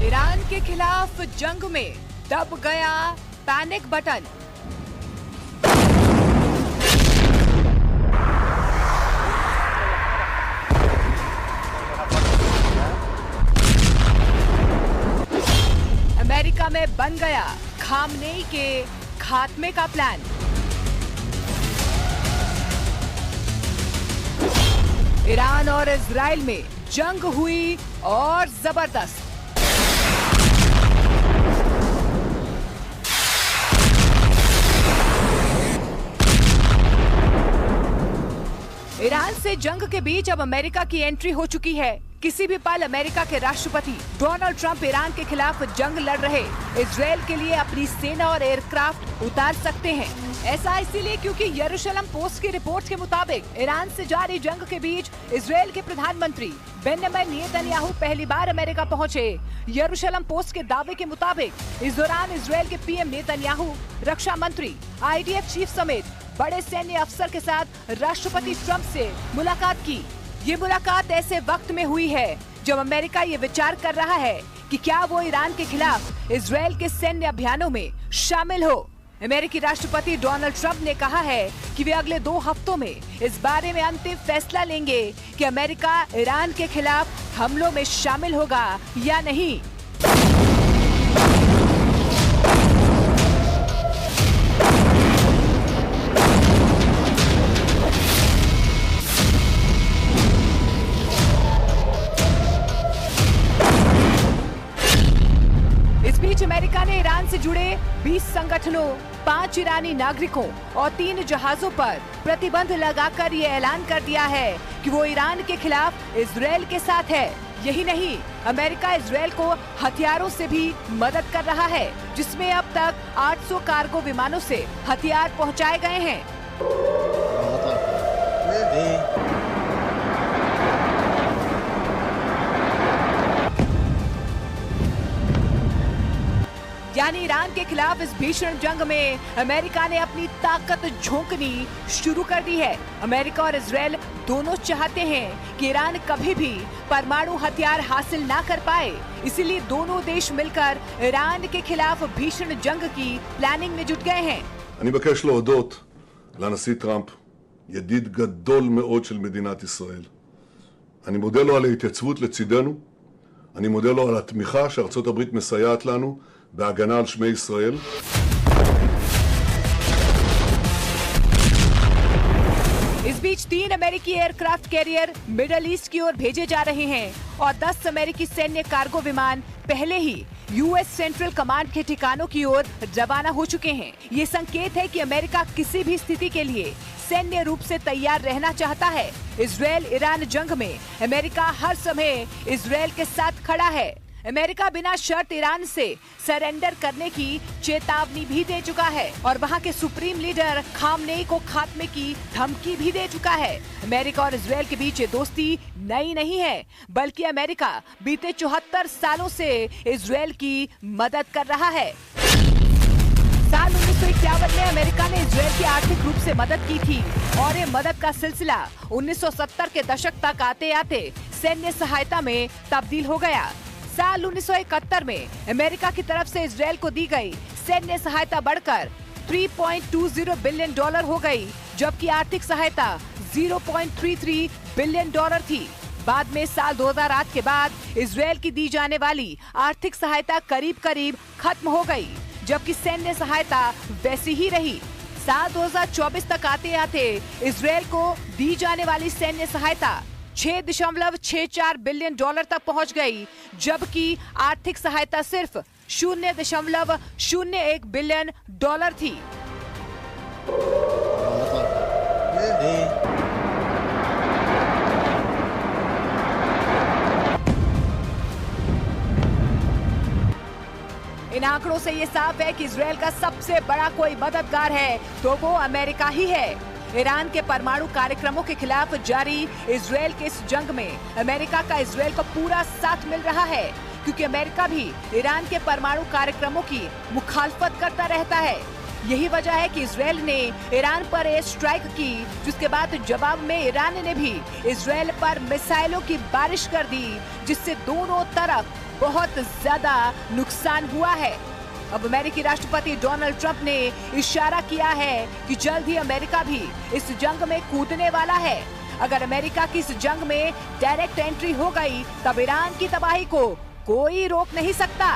Iran के खिलाफ जंग में दब गया पैनिक बटन। अमेरिका में बन गया खामनेई के खात्मे का प्लान। ईरान और इजराइल में जंग हुई और जबरदस्त। ईरान से जंग के बीच अब अमेरिका की एंट्री हो चुकी है। किसी भी पल अमेरिका के राष्ट्रपति डोनाल्ड ट्रंप ईरान के खिलाफ जंग लड़ रहे इजराइल के लिए अपनी सेना और एयरक्राफ्ट उतार सकते हैं। ऐसा इसीलिए क्योंकि यरूशलेम पोस्ट की रिपोर्ट के मुताबिक ईरान से जारी जंग के बीच इजराइल के प्रधानमंत्री बेंजामिन नेतन्याहू पहली बार अमेरिका पहुंचे। यरूशलेम पोस्ट के दावे के मुताबिक इस दौरान इजराइल के पीएम नेतन्याहू, रक्षा मंत्री, IDF चीफ समेत बड़े सैन्य अफसर के साथ राष्ट्रपति ट्रंप से मुलाकात की। ये मुलाकात ऐसे वक्त में हुई है जब अमेरिका ये विचार कर रहा है कि क्या वो ईरान के खिलाफ इजराइल के सैन्य अभियानों में शामिल हो। अमेरिकी राष्ट्रपति डोनाल्ड ट्रंप ने कहा है कि वे अगले 2 हफ्तों में इस बारे में अंतिम फैसला लेंगे कि अमेरिका ईरान के खिलाफ हमलों में शामिल होगा या नहीं। अमेरिका ने ईरान से जुड़े 20 संगठनों, 5 ईरानी नागरिकों और 3 जहाजों पर प्रतिबंध लगाकर ये ऐलान कर दिया है कि वो ईरान के खिलाफ इजराइल के साथ है। यही नहीं, अमेरिका इजराइल को हथियारों से भी मदद कर रहा है, जिसमें अब तक 800 कार्गो विमानों से हथियार पहुंचाए गए हैं। यानी ईरान के खिलाफ इस भीषण जंग में अमेरिका ने अपनी ताकत झोंकनी शुरू कर दी है। अमेरिका और इजराइल दोनों चाहते हैं कि ईरान कभी भी परमाणु हथियार हासिल ना कर पाए, इसीलिए दोनों देश मिलकर ईरान के खिलाफ भीषण जंग की प्लानिंग में जुट गए हैं। אני מבקש להודות לנשיא טראמפ, ידיד גדול מאוד של מדינת ישראל. אני מודה לו על ההתייצבות לצידנו, אני מודה לו על התמיכה שארצות הברית מסייעת לנו בהגנה על שמי ישראל. इस बीच 3 अमेरिकी एयरक्राफ्ट कैरियर मिडल ईस्ट की ओर भेजे जा रहे हैं और 10 अमेरिकी सैन्य कार्गो विमान पहले ही US सेंट्रल कमांड के ठिकानों की ओर रवाना हो चुके हैं। ये संकेत है कि अमेरिका किसी भी स्थिति के लिए सैन्य रूप से तैयार रहना चाहता है। इजराइल ईरान जंग में अमेरिका हर समय इजराइल के साथ खड़ा है। अमेरिका बिना शर्त ईरान से सरेंडर करने की चेतावनी भी दे चुका है और वहां के सुप्रीम लीडर खामनेई को खात्मे की धमकी भी दे चुका है। अमेरिका और इजराइल के बीच ये दोस्ती नई नहीं है, बल्कि अमेरिका बीते 74 सालों से इजराइल की मदद कर रहा है। साल 1951 में अमेरिका ने इजराइल की आर्थिक रूप से मदद की थी और ये मदद का सिलसिला 1970 के दशक तक आते आते सैन्य सहायता में तब्दील हो गया। साल 1971 में अमेरिका की तरफ से इजराइल को दी गई सैन्य सहायता बढ़कर $3.20 बिलियन हो गई, जबकि आर्थिक सहायता $0.33 बिलियन थी। बाद में साल 2008 के बाद इजराइल की दी जाने वाली आर्थिक सहायता करीब करीब खत्म हो गई, जबकि सैन्य सहायता वैसी ही रही। साल 2024 तक आते आते इजराइल को दी जाने वाली सैन्य सहायता $6.64 बिलियन तक पहुंच गई, जबकि आर्थिक सहायता सिर्फ $0.01 बिलियन थी। इन आंकड़ों से ये साफ है कि इजराइल का सबसे बड़ा कोई मददगार है तो वो अमेरिका ही है। ईरान के परमाणु कार्यक्रमों के खिलाफ जारी इजराइल के इस जंग में अमेरिका का इजराइल को पूरा साथ मिल रहा है, क्योंकि अमेरिका भी ईरान के परमाणु कार्यक्रमों की मुखालफत करता रहता है। यही वजह है कि इजराइल ने ईरान पर एयर स्ट्राइक की, जिसके बाद जवाब में ईरान ने भी इजराइल पर मिसाइलों की बारिश कर दी, जिससे दोनों तरफ बहुत ज्यादा नुकसान हुआ है। अब अमेरिकी राष्ट्रपति डोनाल्ड ट्रंप ने इशारा किया है कि जल्द ही अमेरिका भी इस जंग में कूदने वाला है। अगर अमेरिका की इस जंग में डायरेक्ट एंट्री हो गई तब ईरान की तबाही को कोई रोक नहीं सकता।